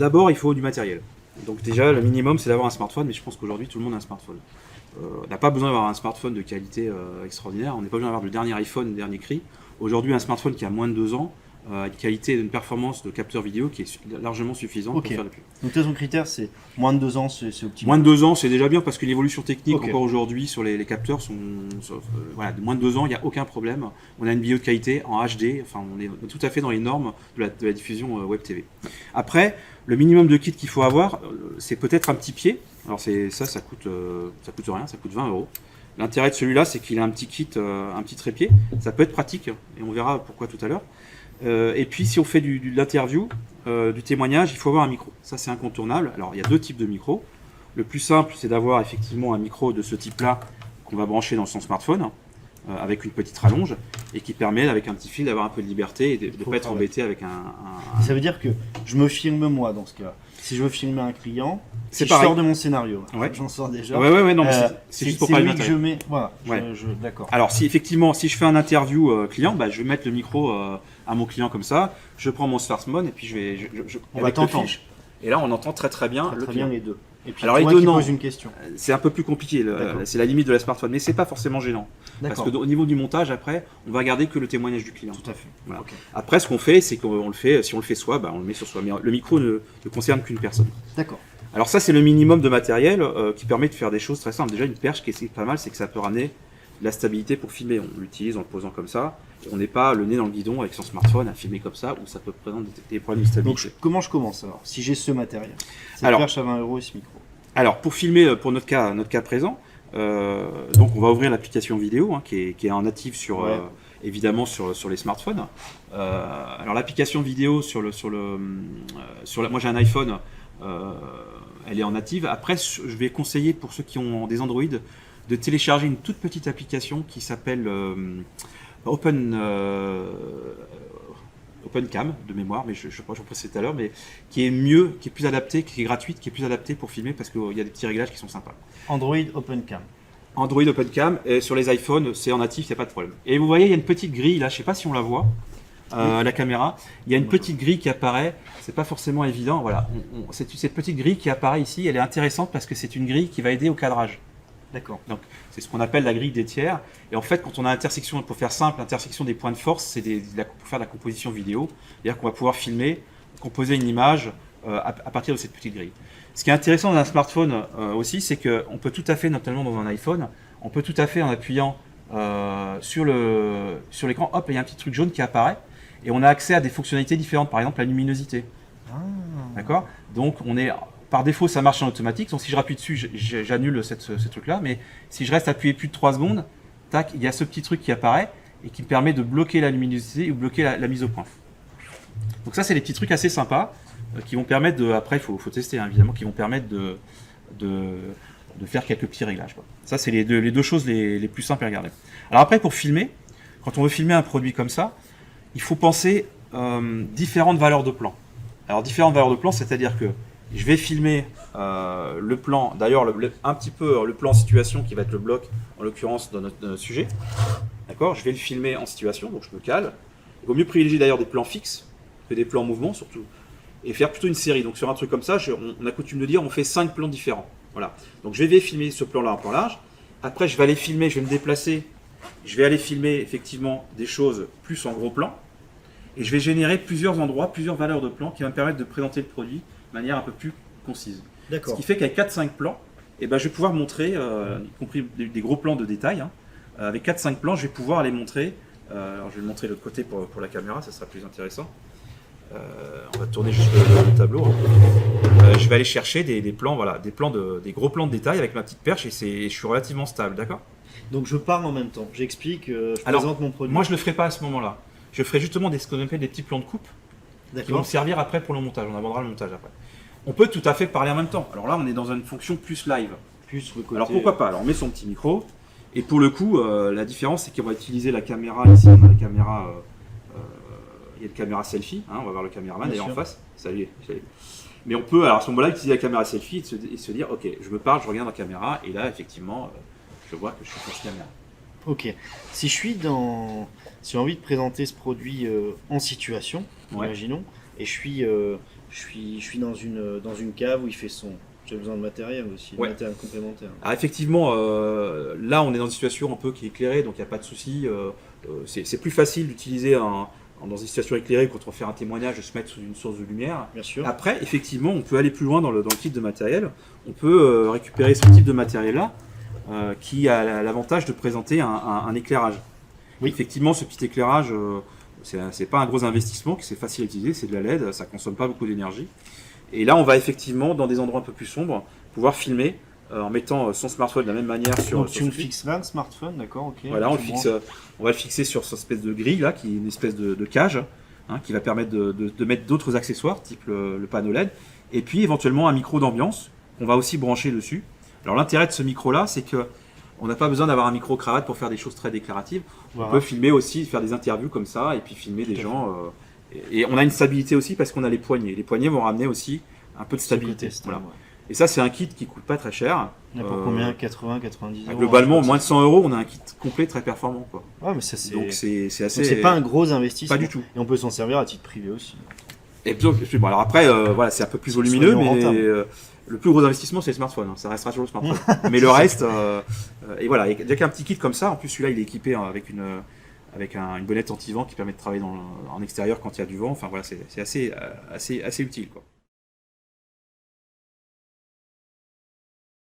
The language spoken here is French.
d'abord, il faut du matériel. Donc déjà, le minimum, c'est d'avoir un smartphone, mais je pense qu'aujourd'hui, tout le monde a un smartphone. On n'a pas besoin d'avoir un smartphone de qualité extraordinaire, on n'a pas besoin d'avoir le dernier iPhone, le dernier cri. Aujourd'hui, un smartphone qui a moins de 2 ans, a une qualité et une performance de capteur vidéo qui est largement suffisante pour faire la pub. Donc ton critère, c'est moins de 2 ans, c'est optimal. Moins de 2 ans, c'est déjà bien parce que l'évolution technique Ok. encore aujourd'hui sur les capteurs sont voilà, de moins de 2 ans, il n'y a aucun problème. On a une vidéo de qualité en HD, enfin on est tout à fait dans les normes de la diffusion web TV. Après, le minimum de kit qu'il faut avoir, c'est peut-être un petit pied. Alors ça coûte rien, ça coûte 20 €. L'intérêt de celui-là, c'est qu'il a un petit kit, un petit trépied. Ça peut être pratique et on verra pourquoi tout à l'heure. Et puis si on fait de l'interview, du témoignage, il faut avoir un micro. Ça c'est incontournable. Alors il y a 2 types de micros. Le plus simple, c'est d'avoir effectivement un micro de ce type-là qu'on va brancher dans son smartphone avec une petite rallonge et qui permet avec un petit fil d'avoir un peu de liberté et de ne pas être embêté avec un... Ça veut dire que je me filme moi dans ce cas. Si je veux filmer un client, C'est si pareil. je sors de mon scénario, Ouais. j'en sors déjà. Ouais, non, mais c'est juste pour parler lui de que je matériel. mets. Voilà, Ouais. d'accord. Alors si effectivement, si je fais un interview client, bah, je vais mettre le micro à mon client comme ça, je prends mon smartphone et puis On va avec le t'entendre. fiche. Et là, on entend très bien Très, le très client. bien les deux. Et puis Alors, toi les deux, qui non. poses une question. C'est un peu plus compliqué, D'accord. c'est la limite de la smartphone, mais c'est pas forcément gênant. Parce D'accord. que au niveau du montage, après, on va garder que le témoignage du client. Tout à fait. Voilà. Ok. Après, ce qu'on fait, c'est qu'on le fait, si on le fait soi, bah, on le met sur soi. Mais le micro ne concerne qu'une personne. D'accord. Alors ça, c'est le minimum de matériel qui permet de faire des choses très simples. Déjà, une perche qui est pas mal, c'est que ça peut ramener de la stabilité pour filmer. On l'utilise en le posant comme ça. On n'est pas le nez dans le guidon avec son smartphone à filmer comme ça, où ça peut présenter des problèmes de Donc stabilité. comment je commence alors? Si j'ai ce matériel, cette Alors- perche à 20 € et ce micro. Alors, pour filmer, pour notre cas présent, donc on va ouvrir l'application vidéo qui est en native sur, Ouais. évidemment sur les smartphones. Alors l'application vidéo moi j'ai un iPhone, elle est en native. Après, je vais conseiller pour ceux qui ont des Android de télécharger une toute petite application qui s'appelle OpenCam de mémoire, mais je crois que j'en précise tout à l'heure, mais qui est mieux, qui est plus adapté, qui est gratuite, qui est plus adaptée pour filmer parce qu'il y a des petits réglages qui sont sympas. Android OpenCam. Android OpenCam, et sur les iPhones, c'est en natif, il n'y a pas de problème. Et vous voyez, il y a une petite grille là, je ne sais pas si on la voit à la caméra. Il y a une petite grille qui apparaît, c'est pas forcément évident. Voilà, cette petite grille qui apparaît ici, elle est intéressante parce que c'est une grille qui va aider au cadrage. D'accord. Donc, c'est ce qu'on appelle la grille des tiers. Et en fait, quand on a intersection, pour faire simple, l'intersection des points de force, c'est pour faire de la composition vidéo. C'est-à-dire qu'on va pouvoir filmer, composer une image à partir de cette petite grille. Ce qui est intéressant dans un smartphone aussi, c'est qu'on peut tout à fait, notamment dans un iPhone, on peut tout à fait, en appuyant sur l'écran, hop, il y a un petit truc jaune qui apparaît. Et on a accès à des fonctionnalités différentes, par exemple la luminosité. Ah. D'accord? Donc, par défaut, ça marche en automatique. Donc, si je rappuie dessus, j'annule ce truc-là. Mais si je reste appuyé plus de 3 secondes, tac, il y a ce petit truc qui apparaît et qui me permet de bloquer la luminosité ou bloquer la mise au point. Donc ça, c'est des petits trucs assez sympas qui vont permettre de... Après, il faut tester, hein, évidemment, qui vont permettre de faire quelques petits réglages, quoi. Ça, c'est les deux choses les plus simples à regarder. Alors après, pour filmer, quand on veut filmer un produit comme ça, il faut penser différentes valeurs de plan. Alors, différentes valeurs de plan, c'est-à-dire que je vais filmer le plan, d'ailleurs un petit peu le plan en situation qui va être le bloc, en l'occurrence de notre sujet. D'accord? Je vais le filmer en situation, donc je me cale. Il vaut mieux privilégier d'ailleurs des plans fixes que des plans en mouvement surtout. Et faire plutôt une série. Donc sur un truc comme ça, on a coutume de dire on fait 5 plans différents. Voilà. Donc je vais filmer ce plan-là en plan large. Après je vais aller filmer, je vais me déplacer. Je vais aller filmer effectivement des choses plus en gros plan. Et je vais générer plusieurs endroits, plusieurs valeurs de plan qui vont me permettre de présenter le produit de manière un peu plus concise. Ce D'accord. qui fait qu'avec 4-5 plans, je vais pouvoir montrer, y compris des gros plans de détail, hein. Avec 4-5 plans, je vais pouvoir les montrer. Alors je vais le montrer de l'autre côté pour la caméra, ça sera plus intéressant. On va tourner juste le tableau, hein. Je vais aller chercher des plans, voilà, des gros plans de détail avec ma petite perche et je suis relativement stable, d'accord? Donc je parle en même temps. J'explique, je Alors, présente mon produit. Moi, je ne le ferai pas à ce moment-là. Je ferai justement ce qu'on appelle des petits plans de coupe qui vont me D'accord. servir après pour le montage. On abordera le montage après. On peut tout à fait parler en même temps. Alors là, on est dans une fonction plus live. Plus le côté. Alors pourquoi pas? Alors on met son petit micro. Et pour le coup, la différence, c'est qu'on va utiliser la caméra. Ici, on a la caméra. Il y a une caméra selfie. Hein, on va voir le caméraman Bien d'ailleurs en sûr. face. Salut. Mais on peut, alors à ce moment-là, utiliser la caméra selfie et se dire, ok, je me parle, je regarde la caméra, et là, effectivement, je vois que je suis face caméra. Ok. Si j'ai envie de présenter ce produit en situation, Ouais. imaginons, et je suis je suis dans une cave où il fait son. J'ai besoin de matériel aussi, de Ouais. matériel complémentaire. Alors effectivement, là on est dans une situation un peu qui est éclairée, donc il n'y a pas de souci. C'est plus facile d'utiliser dans une situation éclairée quand on fait un témoignage, de se mettre sous une source de lumière. Bien sûr. Après, effectivement, on peut aller plus loin dans le type de matériel. On peut récupérer ce type de matériel-là qui a l'avantage de présenter un éclairage. Oui. Effectivement, ce petit éclairage, c'est pas un gros investissement, c'est facile à utiliser, c'est de la LED, ça consomme pas beaucoup d'énergie. Et là, on va effectivement, dans des endroits un peu plus sombres, pouvoir filmer en mettant son smartphone de la même manière Donc sur tu me ce fil. fixes là le smartphone, d'accord, ok. Voilà, on Tu branches. va le fixer sur cette espèce de grille là, qui est une espèce de cage, qui va permettre de mettre d'autres accessoires, type le panneau LED, et puis éventuellement un micro d'ambiance qu'on va aussi brancher dessus. Alors l'intérêt de ce micro là, c'est que on n'a pas besoin d'avoir un micro cravate pour faire des choses très déclaratives. Voilà. On peut filmer aussi, faire des interviews comme ça, et puis filmer des à gens. Et on a une stabilité aussi parce qu'on a les poignets. Les poignets vont ramener aussi un peu de Ce stabilité. côté stable, Voilà. ouais. Et ça, c'est un kit qui coûte pas très cher. Il y en a pour Euh, combien 80, 90 euros Globalement, je crois moins que de 100 euros, on a un kit complet très performant, quoi. Ouais, mais ça c'est. Donc c'est Donc, assez. c'est pas un gros investissement. Pas du tout. Et on peut s'en servir à titre privé aussi. Et donc, bon, alors après, voilà, c'est un peu plus volumineux, Soyons mais rentables. le plus gros investissement, c'est le smartphone. Ça restera toujours le smartphone. Mais le reste, et voilà, il y a qu'un petit kit comme ça. En plus, celui-là, il est équipé avec une bonnette anti-vent qui permet de travailler en extérieur quand il y a du vent. Enfin voilà, c'est assez utile, quoi.